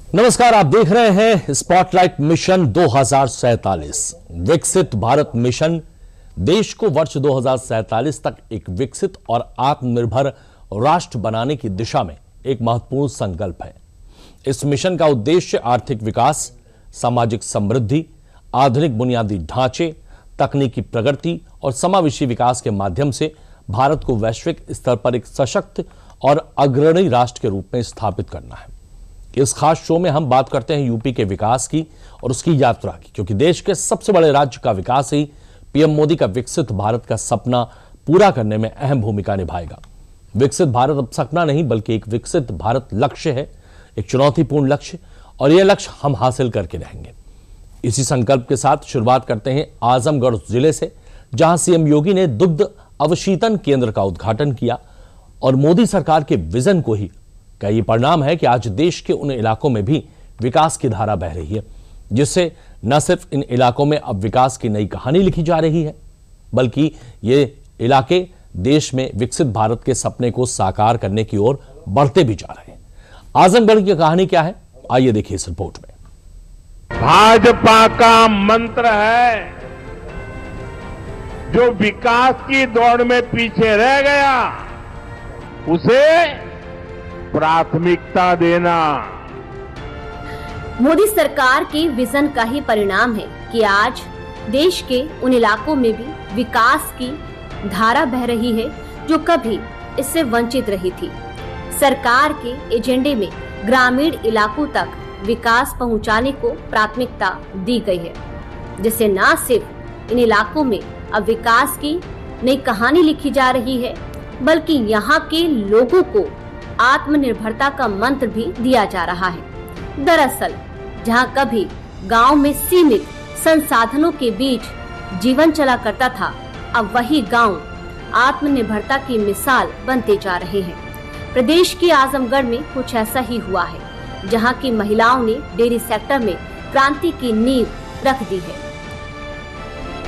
नमस्कार, आप देख रहे हैं स्पॉटलाइट मिशन 2047। विकसित भारत मिशन देश को वर्ष 2047 तक एक विकसित और आत्मनिर्भर राष्ट्र बनाने की दिशा में एक महत्वपूर्ण संकल्प है। इस मिशन का उद्देश्य आर्थिक विकास, सामाजिक समृद्धि, आधुनिक बुनियादी ढांचे, तकनीकी प्रगति और समावेशी विकास के माध्यम से भारत को वैश्विक स्तर पर एक सशक्त और अग्रणी राष्ट्र के रूप में स्थापित करना है। इस खास शो में हम बात करते हैं यूपी के विकास की और उसकी यात्रा की, क्योंकि देश के सबसे बड़े राज्य का विकास ही पीएम मोदी का विकसित भारत का सपना पूरा करने में अहम भूमिका निभाएगा। विकसित भारत अब सपना नहीं बल्कि एक विकसित भारत लक्ष्य है, एक चुनौतीपूर्ण लक्ष्य, और यह लक्ष्य हम हासिल करके रहेंगे। इसी संकल्प के साथ शुरुआत करते हैं आजमगढ़ जिले से, जहां सीएम योगी ने दुग्ध अवशीतन केंद्र का उद्घाटन किया और मोदी सरकार के विजन को ही का ये परिणाम है कि आज देश के उन इलाकों में भी विकास की धारा बह रही है, जिससे न सिर्फ इन इलाकों में अब विकास की नई कहानी लिखी जा रही है, बल्कि ये इलाके देश में विकसित भारत के सपने को साकार करने की ओर बढ़ते भी जा रहे हैं। आजमगढ़ की कहानी क्या है, आइए देखिए इस रिपोर्ट में। भाजपा का मंत्र है, जो विकास की दौड़ में पीछे रह गया उसे प्राथमिकता देना। मोदी सरकार के विजन का ही परिणाम है कि आज देश के उन इलाकों में भी विकास की धारा बह रही है जो कभी इससे वंचित रही थी। सरकार के एजेंडे में ग्रामीण इलाकों तक विकास पहुंचाने को प्राथमिकता दी गई है, जिससे न सिर्फ इन इलाकों में अब विकास की नई कहानी लिखी जा रही है, बल्कि यहाँ के लोगों को आत्मनिर्भरता का मंत्र भी दिया जा रहा है। दरअसल जहां कभी गांव में सीमित संसाधनों के बीच जीवन चला करता था, अब वही गांव आत्मनिर्भरता की मिसाल बनते जा रहे हैं। प्रदेश के आजमगढ़ में कुछ ऐसा ही हुआ है, जहां की महिलाओं ने डेयरी सेक्टर में क्रांति की नींव रख दी है।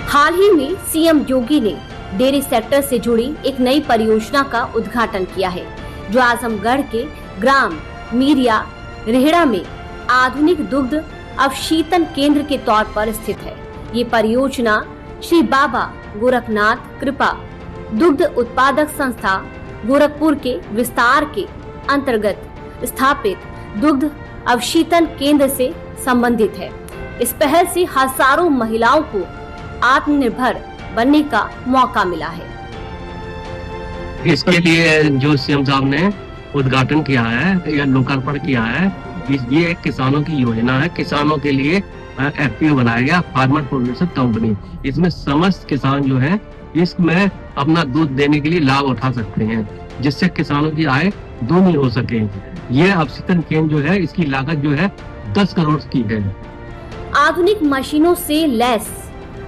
हाल ही में सीएम योगी ने डेयरी सेक्टर से जुड़ी एक नई परियोजना का उद्घाटन किया है, जो आजमगढ़ के ग्राम मीरिया रेहड़ा में आधुनिक दुग्ध अवशीतन केंद्र के तौर पर स्थित है। ये परियोजना श्री बाबा गोरखनाथ कृपा दुग्ध उत्पादक संस्था गोरखपुर के विस्तार के अंतर्गत स्थापित दुग्ध अवशीतन केंद्र से संबंधित है। इस पहल से हजारों महिलाओं को आत्मनिर्भर बनने का मौका मिला है। इसके लिए जो सीएम साहब ने उद्घाटन किया है या लोकार्पण किया है, ये एक किसानों की योजना है। किसानों के लिए एफपीओ बनाया गया, फार्मर प्रोड्यूसर कंपनी। इसमें समस्त किसान जो है इसमें अपना दूध देने के लिए लाभ उठा सकते हैं, जिससे किसानों की आय दोगुनी हो सके। ये अवशीतन केंद्र जो है, इसकी लागत जो है 10 करोड़ की है। आधुनिक मशीनों से लैस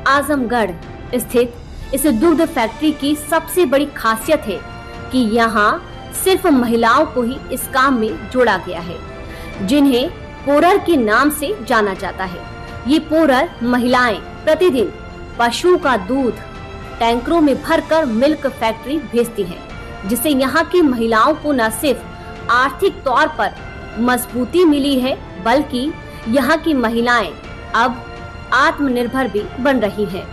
आजमगढ़ स्थित इस दुग्ध फैक्ट्री की सबसे बड़ी खासियत है कि यहाँ सिर्फ महिलाओं को ही इस काम में जोड़ा गया है, जिन्हें पोरर के नाम से जाना जाता है। ये पोरर महिलाएं प्रतिदिन पशुओं का दूध टैंकरों में भरकर मिल्क फैक्ट्री भेजती हैं, जिससे यहाँ की महिलाओं को न सिर्फ आर्थिक तौर पर मजबूती मिली है, बल्कि यहाँ की महिलाएं अब आत्मनिर्भर भी बन रही हैं।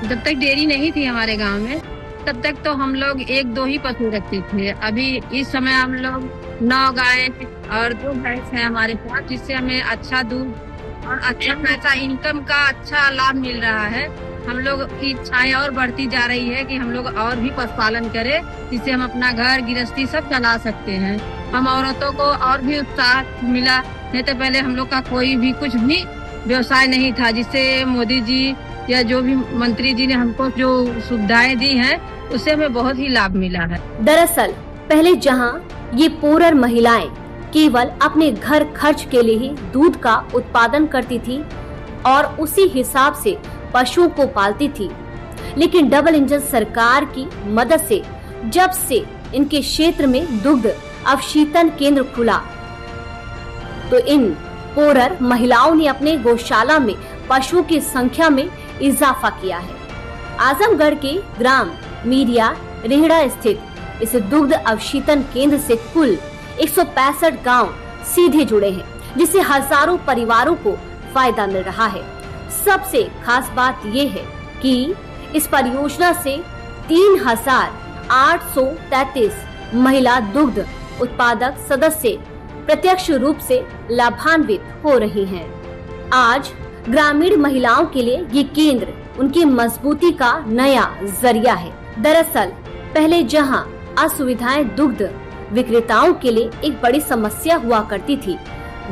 जब तक डेयरी नहीं थी हमारे गांव में, तब तक तो हम लोग 1-2 ही पशु रखते थे। अभी इस समय हम लोग 9 गाय और 2 भैंस है हमारे पास, जिससे हमें अच्छा दूध और अच्छा पैसा इनकम का अच्छा लाभ मिल रहा है। हम लोग की इच्छाएं और बढ़ती जा रही है कि हम लोग और भी पशुपालन करें, जिससे हम अपना घर गृहस्थी सब चला सकते हैं। हम औरतों को और भी उत्साह मिला, नहीं तो पहले हम लोग का कोई भी कुछ भी व्यवसाय नहीं था, जिससे मोदी जी या जो भी मंत्री जी ने हमको जो सुविधाएं दी हैं, उससे हमें बहुत ही लाभ मिला है। दरअसल पहले जहां ये पोरर महिलाएं केवल अपने घर खर्च के लिए ही दूध का उत्पादन करती थी और उसी हिसाब से पशुओं को पालती थी, लेकिन डबल इंजन सरकार की मदद से जब से इनके क्षेत्र में दुग्ध अवशीतन केंद्र खुला, तो इन पोरर महिलाओं ने अपने गौशाला में पशुओं की संख्या में इजाफा किया है। आजमगढ़ के ग्राम मीरिया रेहड़ा स्थित इस दुग्ध अवशीतन केंद्र से कुल 165 गांव सीधे जुड़े हैं, जिससे हजारों परिवारों को फायदा मिल रहा है। सबसे खास बात ये है कि इस परियोजना से 3,833 महिला दुग्ध उत्पादक सदस्य प्रत्यक्ष रूप से लाभान्वित हो रही हैं। आज ग्रामीण महिलाओं के लिए ये केंद्र उनकी मजबूती का नया जरिया है। दरअसल पहले जहां असुविधाएं दुग्ध विक्रेताओं के लिए एक बड़ी समस्या हुआ करती थी,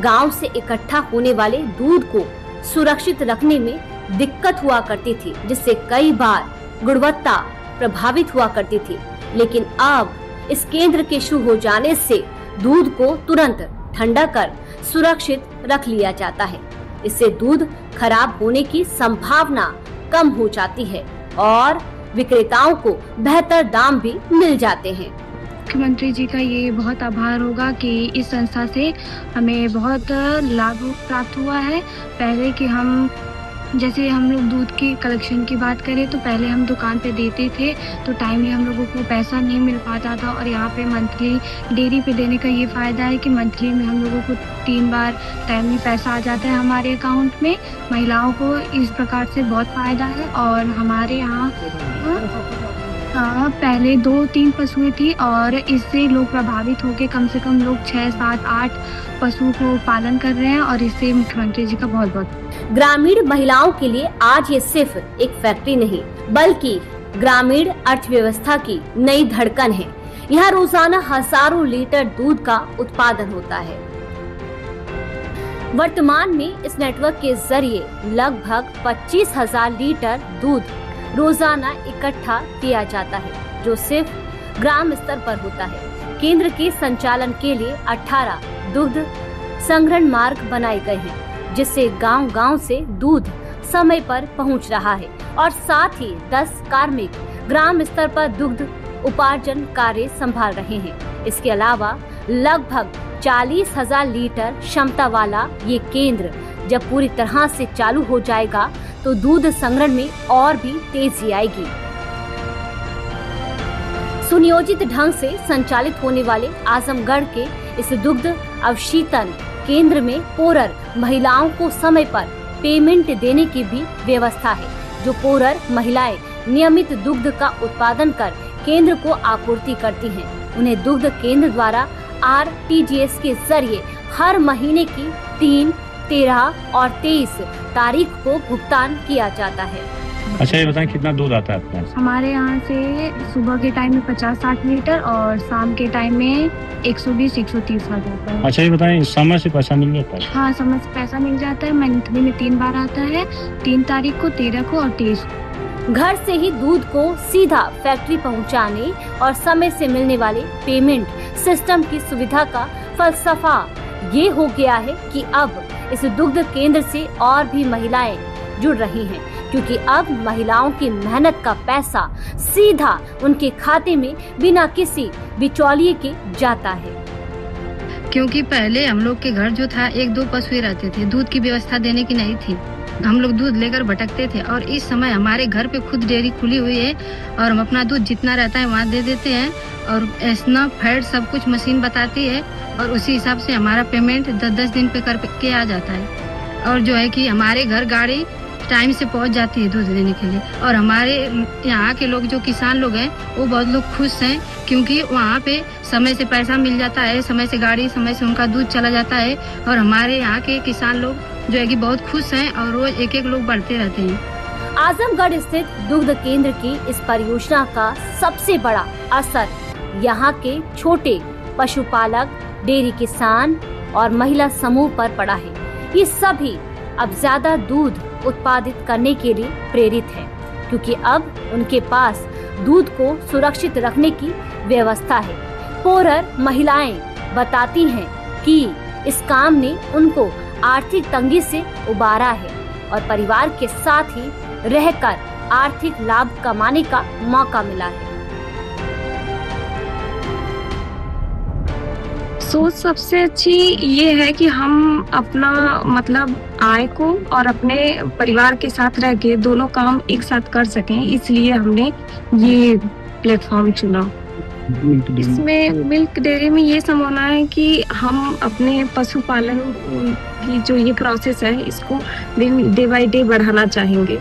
गांव से इकट्ठा होने वाले दूध को सुरक्षित रखने में दिक्कत हुआ करती थी, जिससे कई बार गुणवत्ता प्रभावित हुआ करती थी। लेकिन अब इस केंद्र के शुरू हो जाने से दूध को तुरंत ठंडा कर सुरक्षित रख लिया जाता है। इससे दूध खराब होने की संभावना कम हो जाती है और विक्रेताओं को बेहतर दाम भी मिल जाते हैं। मुख्यमंत्री जी का ये बहुत आभार होगा कि इस संस्था से हमें बहुत लाभ प्राप्त हुआ है। पहले कि हम जैसे हम लोग दूध की कलेक्शन की बात करें तो पहले हम दुकान पे देते थे तो टाइमली हम लोगों को पैसा नहीं मिल पाता था, और यहाँ पे मंथली डेयरी पे देने का ये फ़ायदा है कि मंथली में हम लोगों को 3 बार टाइमली पैसा आ जाता है हमारे अकाउंट में। महिलाओं को इस प्रकार से बहुत फ़ायदा है। और हमारे यहाँ पहले 2-3 पशुएं थी और इससे लोग प्रभावित होकर कम से कम लोग 6, 7, 8 पशु को पालन कर रहे हैं, और इससे मुख्यमंत्री जी का बहुत बहुत। ग्रामीण महिलाओं के लिए आज ये सिर्फ एक फैक्ट्री नहीं बल्कि ग्रामीण अर्थव्यवस्था की नई धड़कन है। यहाँ रोजाना हजारों लीटर दूध का उत्पादन होता है। वर्तमान में इस नेटवर्क के जरिए लगभग 25,000 लीटर दूध रोजाना इकट्ठा किया जाता है, जो सिर्फ ग्राम स्तर पर होता है। केंद्र के संचालन के लिए 18 दुग्ध संग्रहण मार्ग बनाए गए हैं, जिससे गांव-गांव से दूध समय पर पहुंच रहा है, और साथ ही 10 कार्मिक ग्राम स्तर पर दुग्ध उपार्जन कार्य संभाल रहे हैं। इसके अलावा लगभग 40,000 लीटर क्षमता वाला ये केंद्र जब पूरी तरह से चालू हो जाएगा तो दूध संग्रहण में और भी तेजी आएगी। सुनियोजित ढंग से संचालित होने वाले आजमगढ़ के इस दुग्ध अवशीतन केंद्र में पोरर महिलाओं को समय पर पेमेंट देने की भी व्यवस्था है। जो पोरर महिलाएं नियमित दुग्ध का उत्पादन कर केंद्र को आपूर्ति करती हैं, उन्हें दुग्ध केंद्र द्वारा RTGS के जरिए हर महीने की 3, 13 और 23 तारीख को भुगतान किया जाता है। अच्छा, ये बताएं कितना दूध आता है आपके पास? हमारे यहाँ से सुबह के टाइम में 50-60 लीटर और शाम के टाइम में 120-130 आ जाता है। अच्छा, ये बताएं समय से पैसा मिल जाता है? हाँ, समय से पैसा मिल जाता है। मंथली में 3 बार आता है, 3 तारीख को, 13 को और 23 को। घर से ही दूध को सीधा फैक्ट्री पहुंचाने और समय से मिलने वाले पेमेंट सिस्टम की सुविधा का फलसफा ये हो गया है कि अब इस दुग्ध केंद्र से और भी महिलाएं जुड़ रही हैं, क्योंकि अब महिलाओं की मेहनत का पैसा सीधा उनके खाते में बिना किसी बिचौलिए के जाता है। क्योंकि पहले हम लोग के घर जो था 1-2 पशु रहते थे, दूध की व्यवस्था देने की नहीं थी, हम लोग दूध लेकर भटकते थे। और इस समय हमारे घर पे खुद डेयरी खुली हुई है और हम अपना दूध जितना रहता है वहाँ दे देते हैं, और एसना फैट सब कुछ मशीन बताती है, और उसी हिसाब से हमारा पेमेंट 10-10 दिन पे करके आ जाता है। और जो है कि हमारे घर गाड़ी टाइम से पहुंच जाती है दूध देने के लिए। और हमारे यहाँ के लोग जो किसान लोग हैं वो बहुत लोग खुश हैं, क्योंकि वहाँ पे समय से पैसा मिल जाता है, समय से गाड़ी, समय से उनका दूध चला जाता है। और हमारे यहाँ के किसान लोग जो है कि बहुत खुश हैं और रोज एक लोग बढ़ते रहते हैं। आजमगढ़ स्थित दुग्ध केंद्र की इस परियोजना का सबसे बड़ा असर यहाँ के छोटे पशुपालक, डेयरी किसान और महिला समूह पर पड़ा है। ये सभी अब ज्यादा दूध उत्पादित करने के लिए प्रेरित हैं, क्योंकि अब उनके पास दूध को सुरक्षित रखने की व्यवस्था है। पोरर महिलाएं बताती हैं कि इस काम ने उनको आर्थिक तंगी से उबारा है और परिवार के साथ ही रहकर आर्थिक लाभ कमाने का मौका मिला है। सोच सबसे अच्छी ये है कि हम अपना मतलब आय को और अपने परिवार के साथ रह के दोनों काम एक साथ कर सकें, इसलिए हमने ये प्लेटफॉर्म चुना। इसमें मिल्क डेयरी में ये संभावना है कि हम अपने पशुपालन की जो ये प्रोसेस है इसको डे बाय डे बढ़ाना चाहेंगे।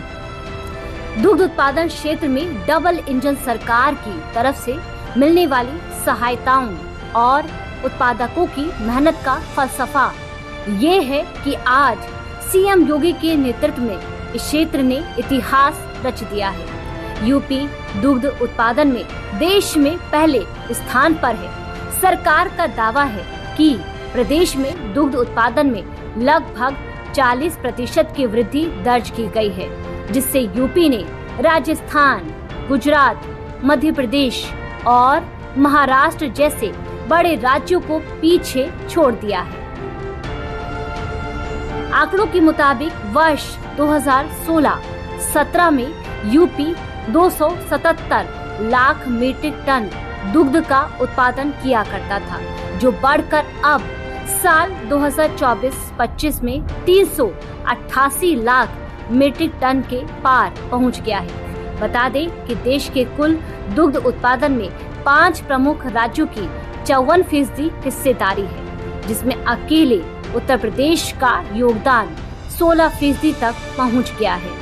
दुग्ध उत्पादन क्षेत्र में डबल इंजन सरकार की तरफ से मिलने वाली सहायताओं और उत्पादकों की मेहनत का फलसफा ये है कि आज सीएम योगी के नेतृत्व में इस क्षेत्र ने इतिहास रच दिया है। यूपी दुग्ध उत्पादन में देश में पहले स्थान पर है। सरकार का दावा है कि प्रदेश में दुग्ध उत्पादन में लगभग 40% की वृद्धि दर्ज की गई है, जिससे यूपी ने राजस्थान, गुजरात, मध्य प्रदेश और महाराष्ट्र जैसे बड़े राज्यों को पीछे छोड़ दिया है। आंकड़ों के मुताबिक वर्ष 2016-17 में यूपी 277 लाख मीट्रिक टन दुग्ध का उत्पादन किया करता था, जो बढ़कर अब साल 2024-25 में 388 लाख मीट्रिक टन के पार पहुंच गया है। बता दें कि देश के कुल दुग्ध उत्पादन में 5 प्रमुख राज्यों की 54% हिस्सेदारी है, जिसमें अकेले उत्तर प्रदेश का योगदान 16% तक पहुंच गया है।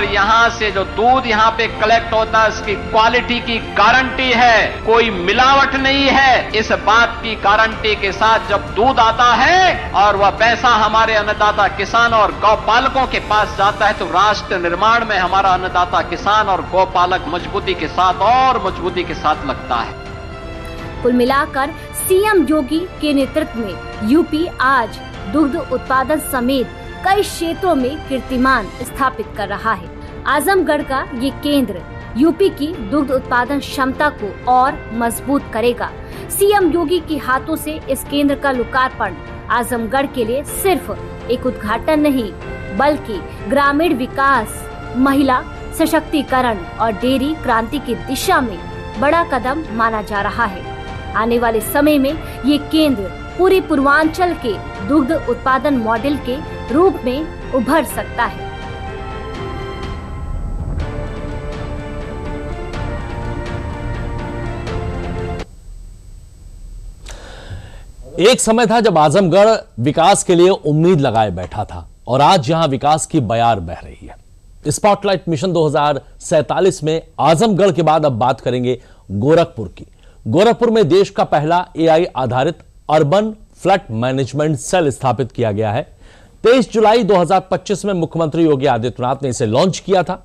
यहाँ से जो दूध यहाँ पे कलेक्ट होता है उसकी क्वालिटी की गारंटी है, कोई मिलावट नहीं है। इस बात की गारंटी के साथ जब दूध आता है और वह पैसा हमारे अन्नदाता किसान और गौपालकों के पास जाता है, तो राष्ट्र निर्माण में हमारा अन्नदाता किसान और गौपालक मजबूती के साथ और मजबूती के साथ लगता है। कुल मिलाकर सीएम योगी के नेतृत्व में यूपी आज दुग्ध उत्पादन समेत कई क्षेत्रों में कीर्तिमान स्थापित कर रहा है। आजमगढ़ का ये केंद्र यूपी की दुग्ध उत्पादन क्षमता को और मजबूत करेगा। सीएम योगी के हाथों से इस केंद्र का लोकार्पण आजमगढ़ के लिए सिर्फ एक उद्घाटन नहीं, बल्कि ग्रामीण विकास, महिला सशक्तिकरण और डेयरी क्रांति की दिशा में बड़ा कदम माना जा रहा है। आने वाले समय में ये केंद्र पूरे पूर्वांचल के दुग्ध उत्पादन मॉडल के रूप में उभर सकता है। एक समय था जब आजमगढ़ विकास के लिए उम्मीद लगाए बैठा था और आज यहां विकास की बयार बह रही है। स्पॉटलाइट मिशन 2047 में आजमगढ़ के बाद अब बात करेंगे गोरखपुर की। गोरखपुर में देश का पहला एआई आधारित अर्बन फ्लड मैनेजमेंट सेल स्थापित किया गया है। 23 जुलाई 2025 में मुख्यमंत्री योगी आदित्यनाथ ने इसे लॉन्च किया था।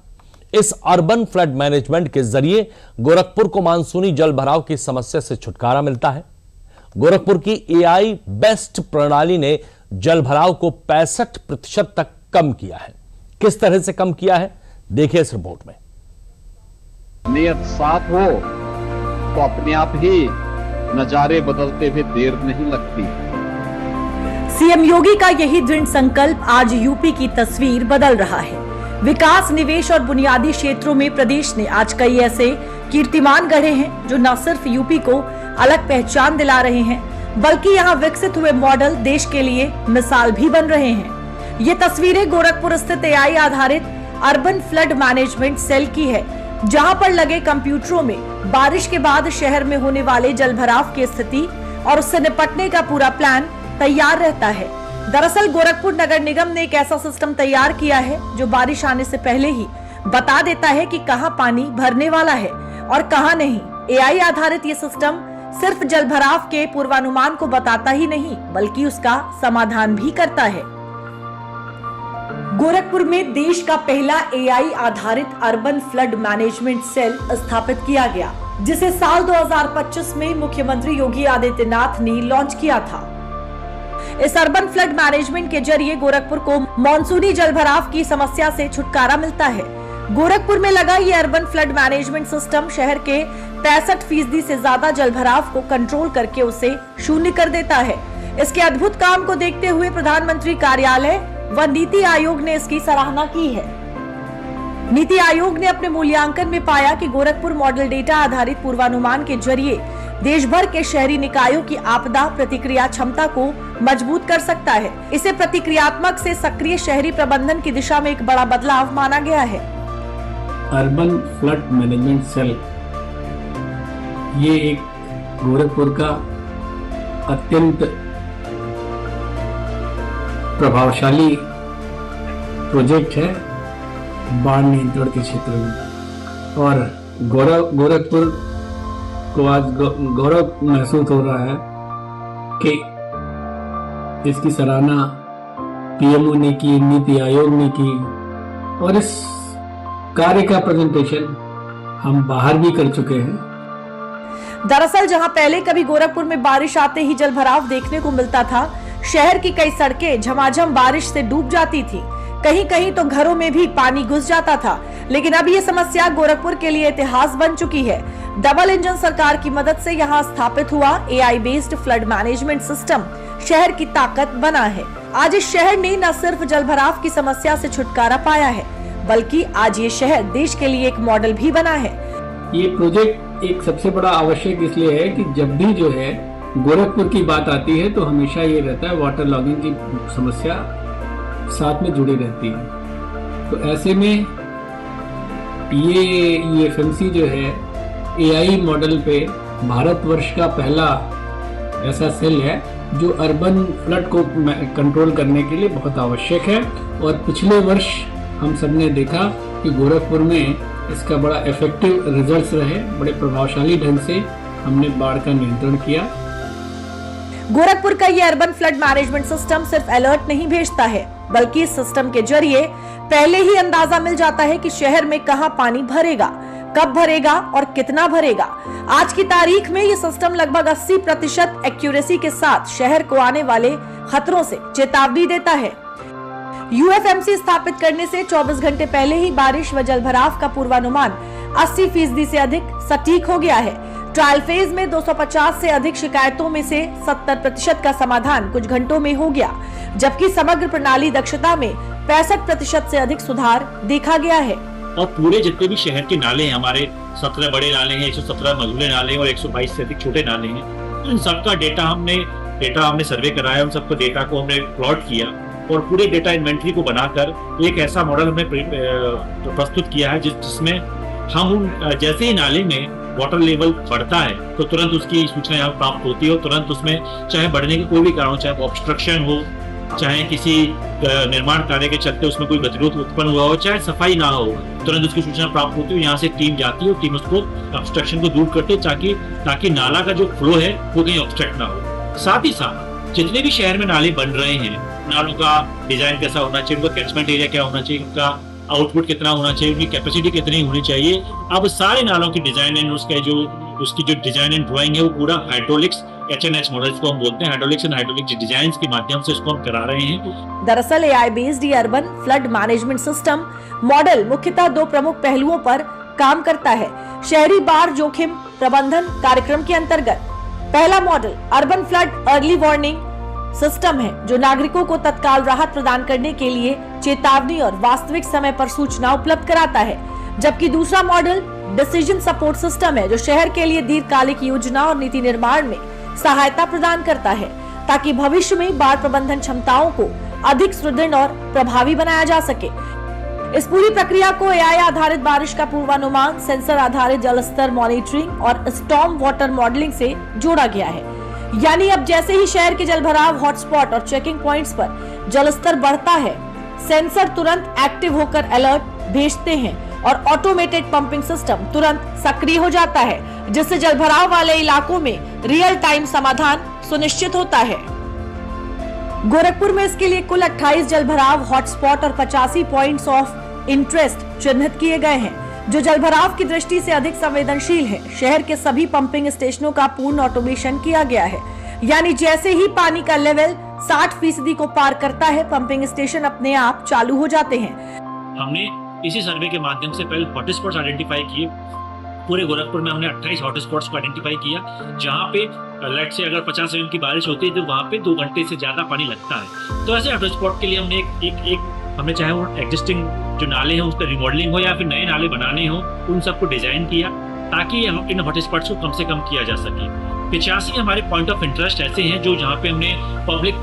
इस अर्बन फ्लड मैनेजमेंट के जरिए गोरखपुर को मानसूनी जल भराव की समस्या से छुटकारा मिलता है। गोरखपुर की एआई बेस्ट प्रणाली ने जल भराव को 65% तक कम किया है। किस तरह से कम किया है, देखिए इस रिपोर्ट में। नियत साफ हो तो अपने आप ही नजारे बदलते हुए देर नहीं लगती। सीएम योगी का यही दृढ़ संकल्प आज यूपी की तस्वीर बदल रहा है। विकास, निवेश और बुनियादी क्षेत्रों में प्रदेश ने आज कई ऐसे कीर्तिमान गढ़े हैं जो न सिर्फ यूपी को अलग पहचान दिला रहे हैं, बल्कि यहाँ विकसित हुए मॉडल देश के लिए मिसाल भी बन रहे हैं। ये तस्वीरें गोरखपुर स्थित एआई आधारित अर्बन फ्लड मैनेजमेंट सेल की है, जहां पर लगे कंप्यूटरों में बारिश के बाद शहर में होने वाले जलभराव की स्थिति और उससे निपटने का पूरा प्लान तैयार रहता है। दरअसल गोरखपुर नगर निगम ने एक ऐसा सिस्टम तैयार किया है जो बारिश आने से पहले ही बता देता है कि कहां पानी भरने वाला है और कहां नहीं। एआई आधारित ये सिस्टम सिर्फ जलभराव के पूर्वानुमान को बताता ही नहीं, बल्कि उसका समाधान भी करता है। गोरखपुर में देश का पहला एआई आधारित अर्बन फ्लड मैनेजमेंट सेल स्थापित किया गया, जिसे साल 2025 में मुख्यमंत्री योगी आदित्यनाथ ने लॉन्च किया था। इस अर्बन फ्लड मैनेजमेंट के जरिए गोरखपुर को मॉनसूनी जलभराव की समस्या से छुटकारा मिलता है। गोरखपुर में लगा ये अर्बन फ्लड मैनेजमेंट सिस्टम शहर के 63% से ज्यादा जलभराव को कंट्रोल करके उसे शून्य कर देता है। इसके अद्भुत काम को देखते हुए प्रधानमंत्री कार्यालय व नीति आयोग ने इसकी सराहना की है। नीति आयोग ने अपने मूल्यांकन में पाया कि गोरखपुर मॉडल डेटा आधारित पूर्वानुमान के जरिए देश भर के शहरी निकायों की आपदा प्रतिक्रिया क्षमता को मजबूत कर सकता है। इसे प्रतिक्रियात्मक से सक्रिय शहरी प्रबंधन की दिशा में एक बड़ा बदलाव माना गया है। अर्बन फ्लड मैनेजमेंट सेल ये एक गोरखपुर का अत्यंत प्रभावशाली प्रोजेक्ट है बाढ़ नियंत्रण के क्षेत्र में, और गोरखपुर को आज गौरव महसूस हो रहा है कि इसकी सराहना पीएमओ ने की, नीति आयोग ने की, और इस कार्य का प्रेजेंटेशन हम बाहर भी कर चुके हैं। दरअसल जहां पहले कभी गोरखपुर में बारिश आते ही जलभराव देखने को मिलता था, शहर की कई सड़कें झमाझम बारिश से डूब जाती थी, कहीं कहीं तो घरों में भी पानी घुस जाता था। लेकिन अब ये समस्या गोरखपुर के लिए इतिहास बन चुकी है। डबल इंजन सरकार की मदद से यहाँ स्थापित हुआ AI based flood management system शहर की ताकत बना है। आज इस शहर ने न सिर्फ जलभराव की समस्या से छुटकारा पाया है, बल्कि आज ये शहर देश के लिए एक मॉडल भी बना है। ये प्रोजेक्ट एक सबसे बड़ा आवश्यक इसलिए है कि जब भी जो है गोरखपुर की बात आती है तो हमेशा ये रहता है वाटर लॉगिंग की समस्या साथ में जुड़ी रहती है। तो ऐसे में ये FMC जो है AI मॉडल पे भारतवर्ष का पहला ऐसा सेल है जो अर्बन फ्लड को कंट्रोल करने के लिए बहुत आवश्यक है। और पिछले वर्ष हम सबने देखा कि गोरखपुर में इसका बड़ा इफेक्टिव रिजल्ट्स रहे, बड़े प्रभावशाली ढंग से हमने बाढ़ का नियंत्रण किया। गोरखपुर का ये अर्बन फ्लड मैनेजमेंट सिस्टम सिर्फ अलर्ट नहीं भेजता है, बल्कि इस सिस्टम के जरिए पहले ही अंदाजा मिल जाता है कि शहर में कहां पानी भरेगा, कब भरेगा और कितना भरेगा। आज की तारीख में ये सिस्टम लगभग 80% एक्यूरेसी के साथ शहर को आने वाले खतरों से चेतावनी देता है। UFMC स्थापित करने से 24 घंटे पहले ही बारिश व जलभराव का पूर्वानुमान 80% से अधिक सटीक हो गया है। ट्रायल फेज में 250 से अधिक शिकायतों में से 70% का समाधान कुछ घंटों में हो गया, जबकि समग्र प्रणाली दक्षता में 65% से अधिक सुधार देखा गया है। और पूरे जितने भी शहर के नाले हैं, हमारे 17 बड़े नाले हैं, 117 मझोले नाले हैं और 122 से अधिक छोटे नाले हैं, इन सबका डेटा हमने सर्वे कराया, उन सबको डेटा को हमने प्लॉट किया और पूरे डेटा इन्वेंटरी को बनाकर एक ऐसा मॉडल हमने प्रस्तुत किया है जिसमें हम जैसे ही नाले में वाटर लेवल बढ़ता है तो तुरंत उसकी सूचना यहाँ प्राप्त होती है और तुरंत उसमें चाहे बढ़ने के कोई भी कारण हो, चाहे ऑब्स्ट्रक्शन हो, चाहे किसी निर्माण कार्य के चलते उसमें कोई गतिरोध उत्पन्न हुआ हो, चाहे सफाई ना हो, तुरंत उसकी सूचना प्राप्त होती है। यहाँ से टीम जाती है और टीम उसको ऑब्स्ट्रक्शन को दूर करते है ताकि नाला का जो फ्लो है वो कहीं ऑब्स्ट्रक्ट ना हो। साथ ही साथ जितने भी शहर में नाले बन रहे हैं, नालों का डिजाइन कैसा होना चाहिए, उनका कैचमेंट एरिया क्या होना चाहिए, उनका आउटपुट कितना होना चाहिए, उनकी कैपेसिटी कितनी होनी चाहिए, अब सारे नालों की डिजाइन एंड उसकी जो डिजाइन एंड ड्राइंग है वो पूरा हाइड्रोलिक्स HNH मॉडल्स को हम बोलते हैं, हाइड्रोलिक्स एंड हाइड्रोलिक डिजाइन के माध्यम से इसको हम करा रहे हैं। दरअसल AI based urban flood management system model मुख्यतः 2 प्रमुख पहलुओं पर काम करता है। शहरी बाढ़ जोखिम प्रबंधन कार्यक्रम के अंतर्गत पहला model urban flood early warning system है, जो नागरिकों को तत्काल राहत प्रदान करने के लिए चेतावनी और वास्तविक समय पर सूचना उपलब्ध कराता है, जबकि दूसरा मॉडल डिसीजन सपोर्ट सिस्टम है, जो शहर के लिए दीर्घकालिक योजना और नीति निर्माण में सहायता प्रदान करता है, ताकि भविष्य में बाढ़ प्रबंधन क्षमताओं को अधिक सुदृढ़ और प्रभावी बनाया जा सके। इस पूरी प्रक्रिया को AI आधारित बारिश का पूर्वानुमान, सेंसर आधारित जल स्तर मॉनिटरिंग और स्टॉर्म वाटर मॉडलिंग से जोड़ा गया है। यानी अब जैसे ही शहर के जलभराव हॉटस्पॉट और चेकिंग पॉइंट्स पर जलस्तर बढ़ता है, सेंसर तुरंत एक्टिव होकर अलर्ट भेजते हैं और ऑटोमेटेड पंपिंग सिस्टम तुरंत सक्रिय हो जाता है, जिससे जलभराव वाले इलाकों में रियल टाइम समाधान सुनिश्चित होता है। गोरखपुर में इसके लिए कुल 28 जलभराव हॉटस्पॉट और 85 पॉइंट्स ऑफ इंटरेस्ट चिन्हित किए गए हैं, जो जलभराव की दृष्टि से अधिक संवेदनशील है। शहर के सभी पंपिंग स्टेशनों का पूर्ण ऑटोमेशन किया गया है, यानी जैसे ही पानी का लेवल 60% को पार करता है, पंपिंग स्टेशन अपने आप चालू हो जाते हैं। हमने इसी सर्वे के माध्यम से पहले हॉटस्पॉट्स आइडेंटिफाई किए। पूरे गोरखपुर में हमने 28 हॉटस्पॉट्स को आइडेंटिफाई किया, जहाँ पे लेट से अगर 50 mm की बारिश होती है तो वहाँ पे 2 घंटे से ज्यादा पानी लगता है। तो ऐसे हॉटस्पॉट के लिए हमने हमने चाहे वो एग्जिस्टिंग जो नाले हैं उस पर रिमॉडलिंग हो या फिर नए नाले बनाने हो, उन सबको डिजाइन किया ताकि इन हॉटस्पॉट्स को कम से कम किया जा सके। 85 हमारे पॉइंट ऑफ इंटरेस्ट ऐसे हैं जो जहाँ पे हमने पब्लिक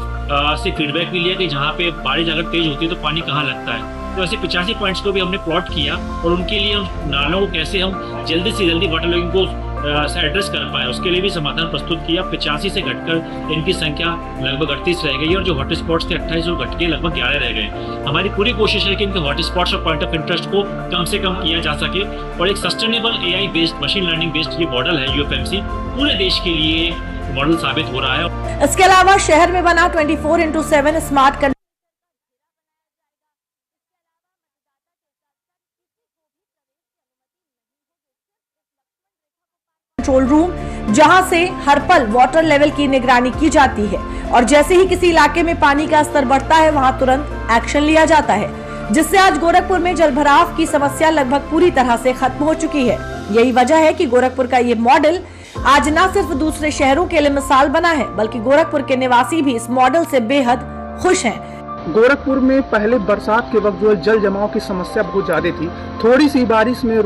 से फीडबैक भी लिया कि जहाँ पे बारिश अगर तेज होती है तो पानी कहाँ लगता है। तो ऐसे 85 पॉइंट्स को भी हमने प्लॉट किया और उनके लिए हम नालों को कैसे हम जल्दी से जल्दी वाटर लॉगिंग को एड्रेस कर पाए, उसके लिए भी समाधान प्रस्तुत किया। 85 से घटकर इनकी संख्या लगभग 38 रह गई और जो हॉटस्पॉट्स थे 28 और घट के लगभग 11 रह गए। हमारी पूरी कोशिश है कि इनके हॉटस्पॉट्स और पॉइंट ऑफ इंटरेस्ट को कम से कम किया जा सके और एक sustainable AI based, machine learning based ये मॉडल है UFMC पूरे देश के लिए मॉडल साबित हो रहा है। इसके अलावा शहर में बना 24/7 स्मार्ट कंट्रोल रूम, जहां से हर पल वाटर लेवल की निगरानी की जाती है और जैसे ही किसी इलाके में पानी का स्तर बढ़ता है वहां तुरंत एक्शन लिया जाता है, जिससे आज गोरखपुर में जलभराव की समस्या लगभग पूरी तरह से खत्म हो चुकी है। यही वजह है कि गोरखपुर का ये मॉडल आज न सिर्फ दूसरे शहरों के लिए मिसाल बना है, बल्कि गोरखपुर के निवासी भी इस मॉडल से बेहद खुश हैं। गोरखपुर में पहले बरसात के वक्त जो है जल जमाव की समस्या बहुत ज़्यादा थी। थोड़ी सी बारिश में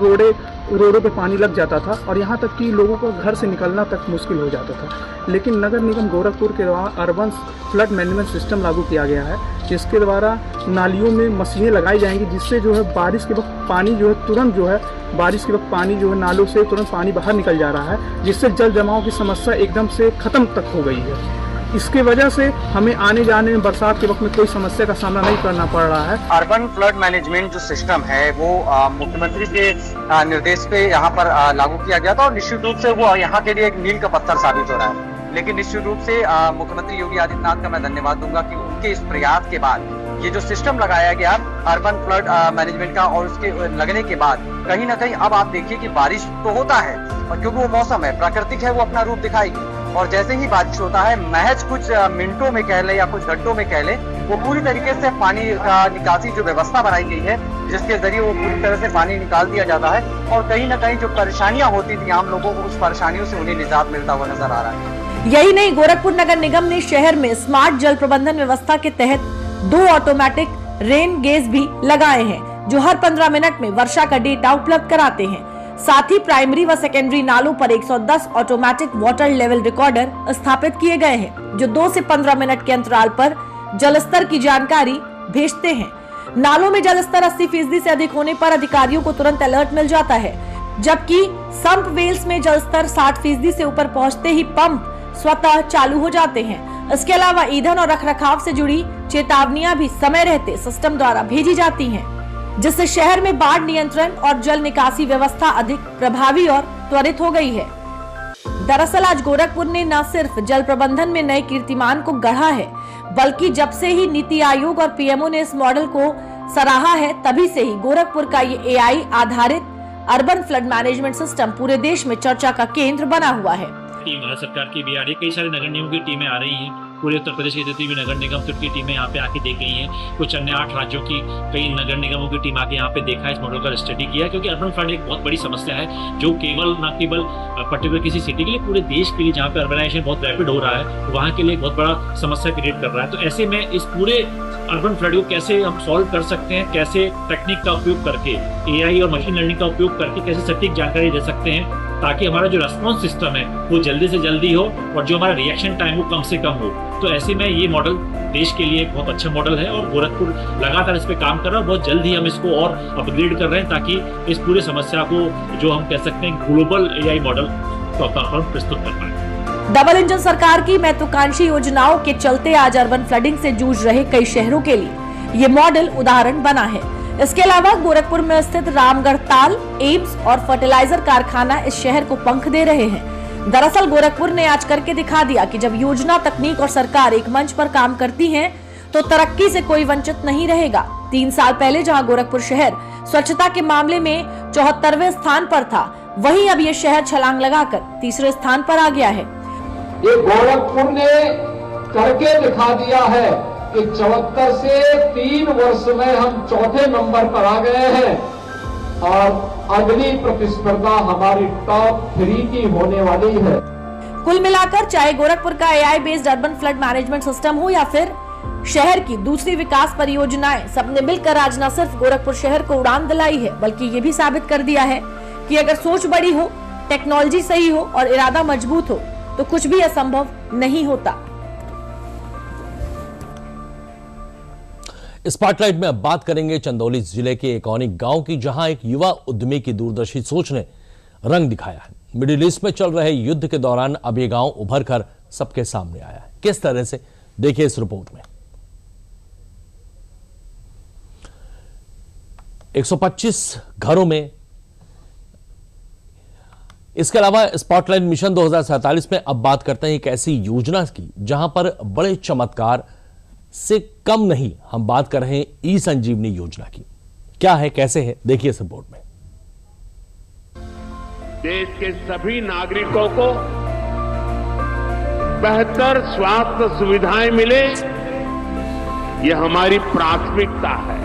रोडों पे पानी लग जाता था और यहाँ तक कि लोगों को घर से निकलना तक मुश्किल हो जाता था। लेकिन नगर निगम गोरखपुर के द्वारा अर्बन फ्लड मैनेजमेंट सिस्टम लागू किया गया है, जिसके द्वारा नालियों में मशीनें लगाई जाएंगी, जिससे जो है बारिश के वक्त पानी जो है तुरंत जो है बारिश के वक्त पानी जो है नालों से तुरंत पानी बाहर निकल जा रहा है, जिससे जल जमाव की समस्या एकदम से खत्म तक हो गई है। इसके वजह से हमें आने जाने में बरसात के वक्त में कोई समस्या का सामना नहीं करना पड़ रहा है। अर्बन फ्लड मैनेजमेंट जो सिस्टम है वो मुख्यमंत्री के निर्देश पे यहाँ पर लागू किया गया था और निश्चित रूप से वो यहाँ के लिए एक मील का पत्थर साबित हो रहा है। लेकिन निश्चित रूप से मुख्यमंत्री योगी आदित्यनाथ का मैं धन्यवाद दूंगा कि उनके इस प्रयास के बाद ये जो सिस्टम लगाया गया अर्बन फ्लड मैनेजमेंट का और उसके लगने के बाद कहीं ना कहीं अब आप देखिए कि बारिश तो होता है और क्योंकि वो मौसम है, प्राकृतिक है, वो अपना रूप दिखाएगी और जैसे ही बारिश होता है महज कुछ मिनटों में कह ले या कुछ घंटों में कह ले, वो पूरी तरीके से पानी का निकासी जो व्यवस्था बनाई गई है, जिसके जरिए वो पूरी तरह से पानी निकाल दिया जाता है और कहीं ना कहीं जो परेशानियां होती थी आम लोगों को, उस परेशानियों से उन्हें निजात मिलता हुआ नजर आ रहा है। यही नहीं, गोरखपुर नगर निगम ने शहर में स्मार्ट जल प्रबंधन व्यवस्था के तहत 2 ऑटोमेटिक रेन गेज भी लगाए हैं, जो हर 15 मिनट में वर्षा का डेटा उपलब्ध कराते हैं। साथ ही प्राइमरी व सेकेंडरी नालों पर 110 ऑटोमेटिक वाटर लेवल रिकॉर्डर स्थापित किए गए हैं, जो 2 से 15 मिनट के अंतराल पर जलस्तर की जानकारी भेजते हैं। नालों में जलस्तर 80% से अधिक होने पर अधिकारियों को तुरंत अलर्ट मिल जाता है, जबकि संप वेल्स में जलस्तर 60% से ऊपर पहुंचते ही पंप स्वतः चालू हो जाते हैं। इसके अलावा ईंधन और रखरखाव से जुड़ी चेतावनियां भी समय रहते सिस्टम द्वारा भेजी जाती हैं, जिससे शहर में बाढ़ नियंत्रण और जल निकासी व्यवस्था अधिक प्रभावी और त्वरित हो गई है। दरअसल आज गोरखपुर ने न सिर्फ जल प्रबंधन में नए कीर्तिमान को गढ़ा है, बल्कि जब से ही नीति आयोग और पीएमओ ने इस मॉडल को सराहा है, तभी से ही गोरखपुर का ये AI आधारित अर्बन फ्लड मैनेजमेंट सिस्टम पूरे देश में चर्चा का केंद्र बना हुआ है। टीम भारत सरकार की भी आ रही है, कई सारे नगर निगमों की टीमें आ रही हैं, पूरे उत्तर प्रदेश के जितनी भी नगर निगम की टीमें यहाँ पे आके देख गई हैं। कुछ अन्य 8 राज्यों की कई नगर निगमों की टीम आके यहाँ पे देखा है, इस मॉडल का स्टडी किया, क्योंकि अर्बन फ्लड एक बहुत बड़ी समस्या है जो न केवल पर्टिकुलर किसी सिटी के लिए, पूरे देश के लिए जहाँ पे अर्बनाइजेशन बहुत रैपिड हो रहा है, वहाँ के लिए बहुत बड़ा समस्या क्रिएट कर रहा है। तो ऐसे में इस पूरे अर्बन फ्लड को कैसे हम सॉल्व कर सकते हैं, कैसे टेक्निक का उपयोग करके, AI और मशीन लर्निंग का उपयोग करके कैसे सटीक जानकारी दे सकते हैं, ताकि हमारा जो रेस्पॉन्स सिस्टम है वो जल्दी से जल्दी हो और जो हमारा रिएक्शन टाइम वो कम से कम हो। तो ऐसे में ये मॉडल देश के लिए एक बहुत अच्छा मॉडल है और गोरखपुर लगातार इस पे काम कर रहा है। बहुत जल्द ही हम इसको और अपग्रेड कर रहे हैं, ताकि इस पूरे समस्या को जो हम कह सकते हैं ग्लोबल AI मॉडल प्रस्तुत कर पाए। डबल इंजन सरकार की महत्वाकांक्षी योजनाओं के चलते आज अर्बन फ्लडिंग से जूझ रहे कई शहरों के लिए ये मॉडल उदाहरण बना है। इसके अलावा गोरखपुर में स्थित रामगढ़ ताल, एम्स और फर्टिलाइजर कारखाना इस शहर को पंख दे रहे हैं। दरअसल गोरखपुर ने आज करके दिखा दिया कि जब योजना, तकनीक और सरकार एक मंच पर काम करती हैं, तो तरक्की से कोई वंचित नहीं रहेगा। 3 साल पहले जहां गोरखपुर शहर स्वच्छता के मामले में 74वें स्थान पर था, वहीं अब ये शहर छलांग लगाकर 3रे स्थान पर आ गया है। ये गोरखपुर ने करके दिखा दिया है कि 74 से 3 वर्ष में हम 4थे नंबर पर आ गए हैं और अगली प्रतिस्पर्धा हमारी टॉप 3 की होने वाली है। कुल मिलाकर चाहे गोरखपुर का AI based urban flood management system हो या फिर शहर की दूसरी विकास परियोजनाएं, सबने मिलकर आज न सिर्फ गोरखपुर शहर को उड़ान दिलाई है, बल्कि ये भी साबित कर दिया है कि अगर सोच बड़ी हो, टेक्नोलॉजी सही हो और इरादा मजबूत हो, तो कुछ भी असंभव नहीं होता। स्पॉटलाइट में अब बात करेंगे चंदौली जिले के एकौनी गांव की, जहां एक युवा उद्यमी की दूरदर्शी सोच ने रंग दिखाया है। मिडिल ईस्ट में चल रहे युद्ध के दौरान अब ये गांव उभर कर सबके सामने आया है। किस तरह से, देखिए इस रिपोर्ट में। 125 घरों में, इसके अलावा स्पॉटलाइट मिशन 2047 में अब बात करते हैं एक ऐसी योजना की जहां पर बड़े चमत्कार से कम नहीं, हम बात कर रहे हैं ई संजीवनी योजना की। क्या है, कैसे है, देखिए इस रिपोर्ट में। देश के सभी नागरिकों को बेहतर स्वास्थ्य सुविधाएं मिले, ये हमारी प्राथमिकता है।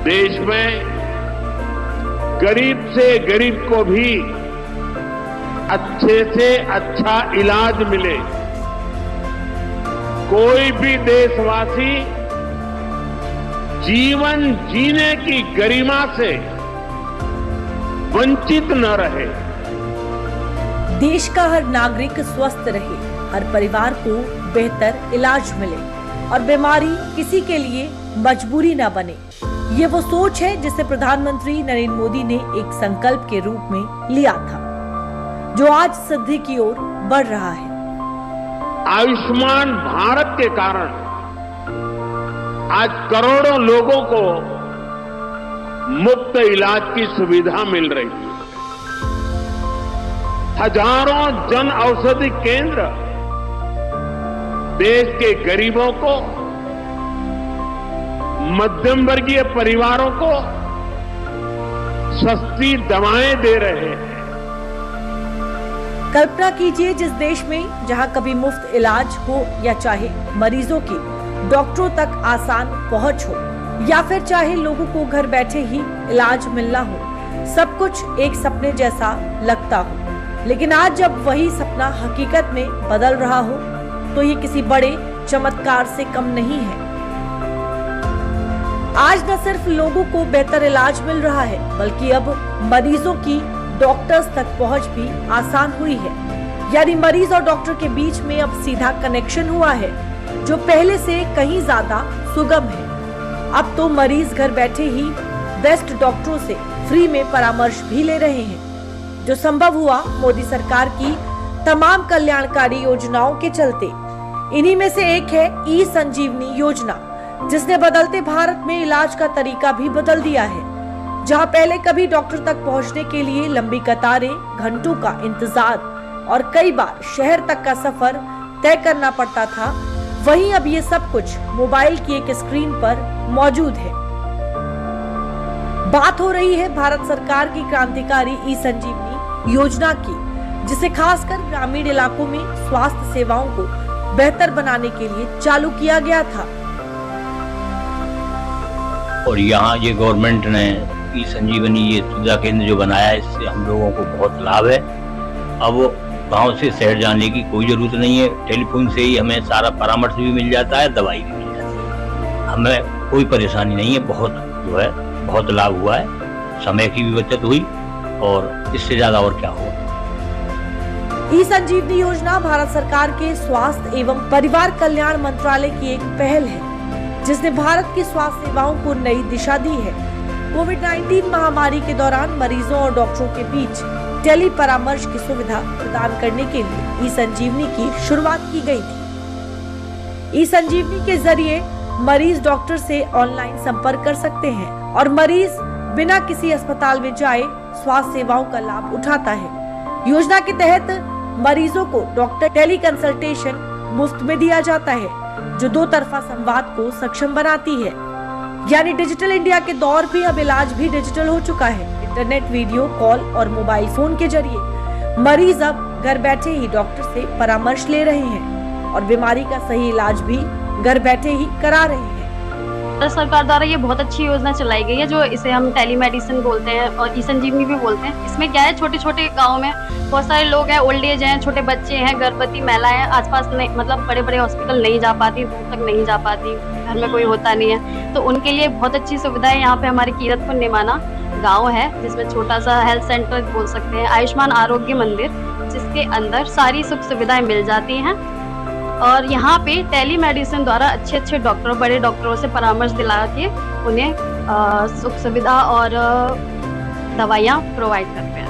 देश में गरीब से गरीब को भी अच्छे से अच्छा इलाज मिले। कोई भी देशवासी जीवन जीने की गरिमा से वंचित न रहे। देश का हर नागरिक स्वस्थ रहे, हर परिवार को बेहतर इलाज मिले और बीमारी किसी के लिए मजबूरी न बने। ये वो सोच है जिसे प्रधानमंत्री नरेंद्र मोदी ने एक संकल्प के रूप में लिया था, जो आज सिद्धि की ओर बढ़ रहा है। आयुष्मान भारत के कारण आज करोड़ों लोगों को मुफ्त इलाज की सुविधा मिल रही है। हजारों जन औषधि केंद्र देश के गरीबों को, मध्यम वर्गीय परिवारों को सस्ती दवाएं दे रहे हैं। कल्पना कीजिए, जिस देश में जहां कभी मुफ्त इलाज हो या चाहे मरीजों की डॉक्टरों तक आसान पहुंच हो, या फिर चाहे लोगों को घर बैठे ही इलाज मिलना हो, सब कुछ एक सपने जैसा लगता हो। लेकिन आज जब वही सपना हकीकत में बदल रहा हो, तो ये किसी बड़े चमत्कार से कम नहीं है। आज न सिर्फ लोगों को बेहतर इलाज मिल रहा है, बल्कि अब मरीजों की डॉक्टर्स तक पहुंच भी आसान हुई है। यानी मरीज और डॉक्टर के बीच में अब सीधा कनेक्शन हुआ है, जो पहले से कहीं ज्यादा सुगम है। अब तो मरीज घर बैठे ही बेस्ट डॉक्टरों से फ्री में परामर्श भी ले रहे हैं, जो संभव हुआ मोदी सरकार की तमाम कल्याणकारी योजनाओं के चलते। इन्हीं में से एक है ई संजीवनी योजना, जिसने बदलते भारत में इलाज का तरीका भी बदल दिया है। जहां पहले कभी डॉक्टर तक पहुंचने के लिए लंबी कतारें, घंटों का इंतजार और कई बार शहर तक का सफर तय करना पड़ता था, वहीं अब ये सब कुछ मोबाइल की एक स्क्रीन पर मौजूद है। बात हो रही है भारत सरकार की क्रांतिकारी ई संजीवनी योजना की, जिसे खासकर ग्रामीण इलाकों में स्वास्थ्य सेवाओं को बेहतर बनाने के लिए चालू किया गया था। और यहाँ ये गवर्नमेंट ने ई संजीवनी ये सुविधा केंद्र जो बनाया है, इससे हम लोगों को बहुत लाभ है। अब गांव से शहर जाने की कोई जरूरत नहीं है, टेलीफोन से ही हमें सारा परामर्श भी मिल जाता है, दवाई भी मिल जाती है, हमें कोई परेशानी नहीं है। बहुत लाभ हुआ है, समय की भी बचत हुई और इससे ज्यादा और क्या होगा। ई संजीवनी योजना भारत सरकार के स्वास्थ्य एवं परिवार कल्याण मंत्रालय की एक पहल है, जिसने भारत की स्वास्थ्य सेवाओं को नई दिशा दी है। कोविड-19 महामारी के दौरान मरीजों और डॉक्टरों के बीच टेली परामर्श की सुविधा प्रदान करने के लिए ई संजीवनी की शुरुआत की गई थी। ई संजीवनी के जरिए मरीज डॉक्टर से ऑनलाइन संपर्क कर सकते हैं और मरीज बिना किसी अस्पताल में जाए स्वास्थ्य सेवाओं का लाभ उठाता है। योजना के तहत मरीजों को डॉक्टर टेली कंसल्टेशन मुफ्त में दिया जाता है, जो दो तरफा संवाद को सक्षम बनाती है। यानी डिजिटल इंडिया के दौर भी अब इलाज भी डिजिटल हो चुका है। इंटरनेट, वीडियो कॉल और मोबाइल फोन के जरिए मरीज अब घर बैठे ही डॉक्टर से परामर्श ले रहे हैं और बीमारी का सही इलाज भी घर बैठे ही करा रहे हैं। भारत सरकार द्वारा ये बहुत अच्छी योजना चलाई गई है, जो इसे हम टेलीमेडिसिन बोलते हैं और ई संजीवनी भी बोलते हैं। इसमें क्या है, छोटे छोटे गाँव में बहुत सारे लोग हैं, ओल्ड एज हैं, छोटे बच्चे हैं, गर्भवती महिलाएं हैं, आसपास नहीं, मतलब बड़े बड़े हॉस्पिटल नहीं जा पाती, दूर तक नहीं जा पाती, घर में कोई होता नहीं है, तो उनके लिए बहुत अच्छी सुविधा है। यहाँ पे हमारे कीरतपुर निमाना गाँव है, जिसमें छोटा सा हेल्थ सेंटर बोल सकते हैं, आयुष्मान आरोग्य मंदिर, जिसके अंदर सारी सुख सुविधाएं मिल जाती हैं। और यहाँ पे टेलीमेडिसिन द्वारा अच्छे अच्छे डॉक्टरों, बड़े डॉक्टरों से परामर्श दिला के उन्हें सुख सुविधा और दवाइयाँ प्रोवाइड करते हैं।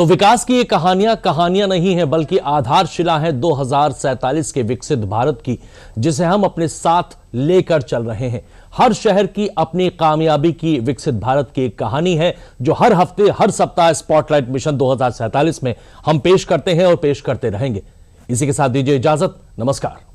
तो विकास की ये कहानियां नहीं है, बल्कि आधारशिला है 2047 के विकसित भारत की, जिसे हम अपने साथ लेकर चल रहे हैं। हर शहर की अपनी कामयाबी की विकसित भारत की एक कहानी है, जो हर हफ्ते हर सप्ताह स्पॉटलाइट मिशन 2047 में हम पेश करते हैं और पेश करते रहेंगे। इसी के साथ दीजिए इजाजत। नमस्कार।